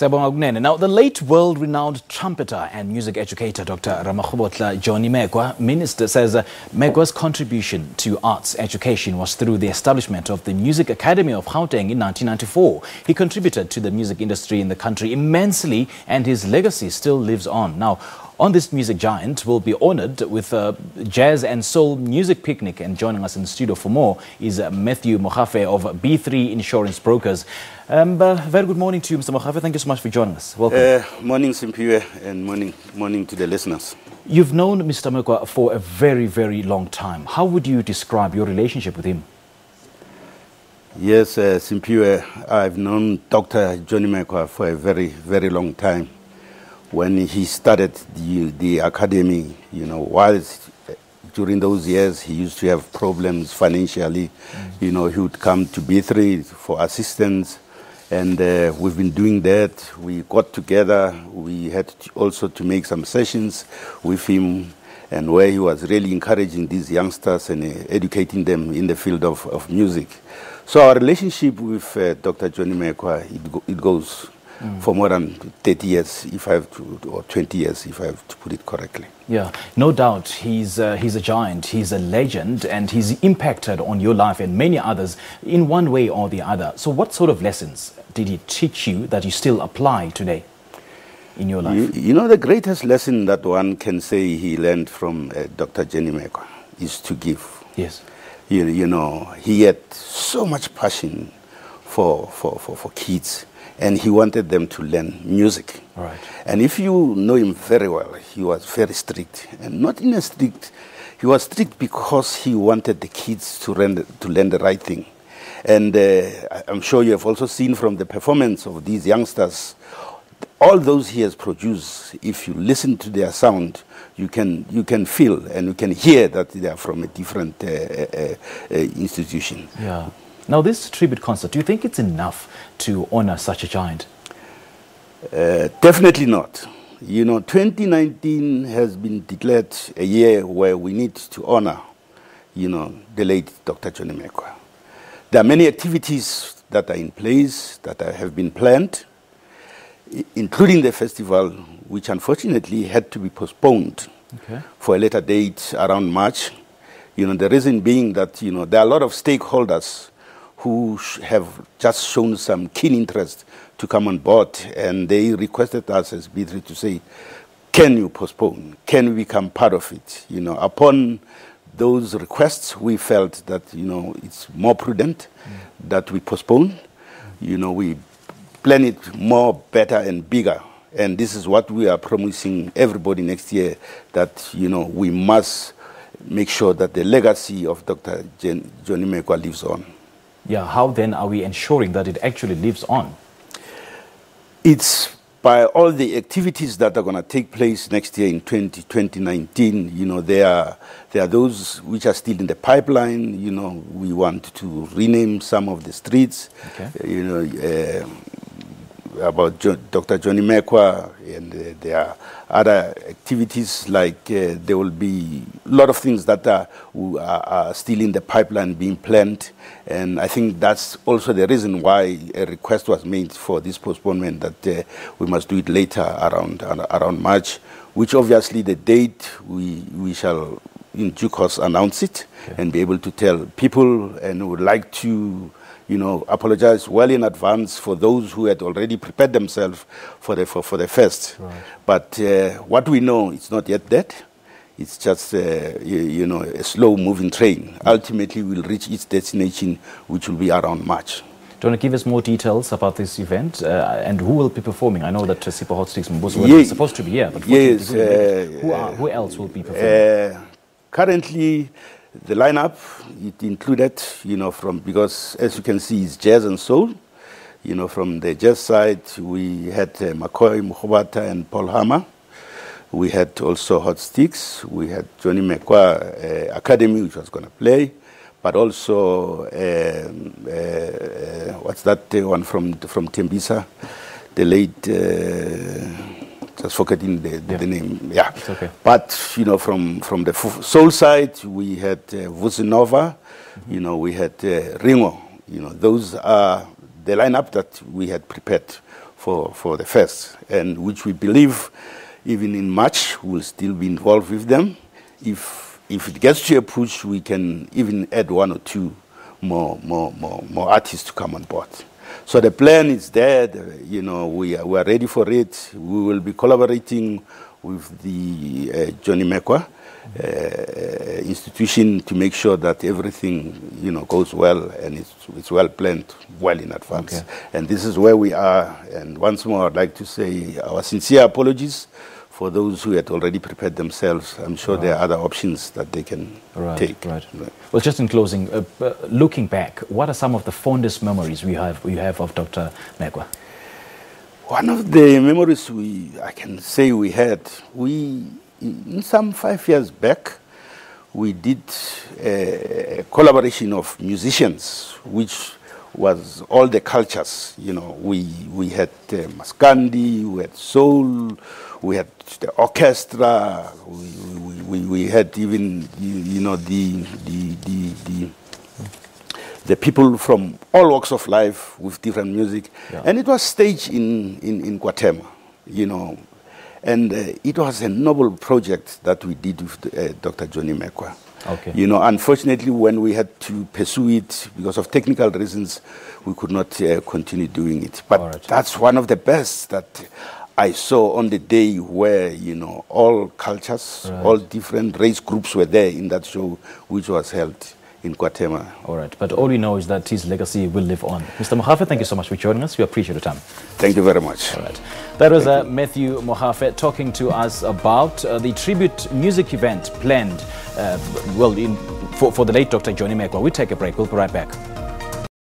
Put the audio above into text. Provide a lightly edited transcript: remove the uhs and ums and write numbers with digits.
Now, the late world-renowned trumpeter and music educator Dr. Ramakgobotla Johnny Mekoa, minister, says Mekoa's contribution to arts education was through the establishment of the Music Academy of Gauteng in 1994. He contributed to the music industry in the country immensely, and his legacy still lives on. Now, on this music giant will be honored with a jazz and soul music picnic, and joining us in the studio for more is Mogafe of B3 Insurance Brokers. Very good morning to you, Mr. Mogafe. Thank you so much for joining us. Welcome. Morning, Simpiwe, and morning to the listeners. You've known Mr. Mekoa for a very, very long time. How would you describe your relationship with him? Yes, Simpiwe, I've known Dr. Johnny Mekoa for a very, very long time. When he started the academy, during those years he used to have problems financially. He would come to B3 for assistance, and we've been doing that. We got together. We had also to make some sessions with him, and where he was really encouraging these youngsters and educating them in the field of music. So our relationship with Dr. Johnny Mekoa, it goes for more than 30 years, if I have to, or 20 years, if I have to put it correctly. Yeah, no doubt. He's a giant, he's a legend, and he's impacted on your life and many others in one way or the other. So what sort of lessons did he teach you that you still apply today in your life? The greatest lesson that one can say he learned from Dr. Johnny Mekoa is to give. Yes. He had so much passion for kids, and he wanted them to learn music. Right. And if you know him very well, he was very strict. And not in a strict, he was strict because he wanted the kids to learn the right thing. And I'm sure you have also seen from the performance of these youngsters, all those he has produced, if you listen to their sound, you can feel and you can hear that they are from a different institution. Yeah. Now, this tribute concert, do you think it's enough to honor such a giant? Definitely not. 2019 has been declared a year where we need to honor, the late Dr. Johnny Mekoa. There are many activities that are in place, that have been planned, including the festival, which unfortunately had to be postponed for a later date around March. The reason being that, there are a lot of stakeholders who have just shown some keen interest to come on board, and they requested us as B3 to say, can you postpone? Can we become part of it? Upon those requests, we felt that, it's more prudent that we postpone. We plan it more, better and bigger. And this is what we are promising everybody next year, that, we must make sure that the legacy of Dr. Johnny Mekoa lives on. Yeah, how then are we ensuring that it actually lives on? It's by all the activities that are going to take place next year in 2019. There are those which are still in the pipeline. We want to rename some of the streets. Okay. About Dr. Johnny Mekoa, and there are other activities like there will be a lot of things that are still in the pipeline being planned, and I think that's also the reason why a request was made for this postponement, that we must do it later around March, which obviously the date we shall in due course announce it and be able to tell people, and would like to apologize well in advance for those who had already prepared themselves for the fest. Right. But what we know, it's not yet dead. It's just a slow-moving train. Ultimately, we'll reach its destination, which will be around March. Do you want to give us more details about this event and who will be performing? I know that Sipho Hot Sticks was supposed to be here, but yes, who else will be performing? Currently, the lineup, it included, because as you can see, it's jazz and soul. From the jazz side, we had McCoy, Mogafe, and Paul Hammer. We had also Hot Sticks. We had Johnny Mekoa Academy, which was going to play, but also what's that one from Tembisa, the late. Just forgetting the name. Yeah. It's okay. But, from the soul side, we had Vusinova, we had Ringo. Those are the lineup that we had prepared for the first, and which we believe even in March we'll still be involved with them. If it gets to a push, we can even add 1 or 2 more artists to come on board. So the plan is there. We are ready for it. We will be collaborating with the Johnny Mekoa institution to make sure that everything goes well and it's well planned well in advance. Okay. And this is where we are. And once more, I'd like to say our sincere apologies for those who had already prepared themselves. I'm sure there are other options that they can take. Right. Well, just in closing, looking back, what are some of the fondest memories you have of Dr. Mekoa? One of the memories I can say we had, in some 5 years back, we did a collaboration of musicians, which was all the cultures. We had Maskandi, we had soul, we had the orchestra, we had even the people from all walks of life with different music, and it was staged in Guatemala, and it was a noble project that we did with Dr. Johnny Mekoa. Okay. Unfortunately, when we had to pursue it because of technical reasons, we could not continue doing it. But that's one of the best that I saw on the day where, all cultures, all different race groups were there in that show, which was held in Guatemala. All right. But all we know is that his legacy will live on. Mr. Mogafe, thank you so much for joining us. We appreciate your time. Thank you very much. All right. That was Matthew Mogafe talking to us about the tribute music event planned for the late Dr. Johnny Mekoa. We take a break. We'll be right back.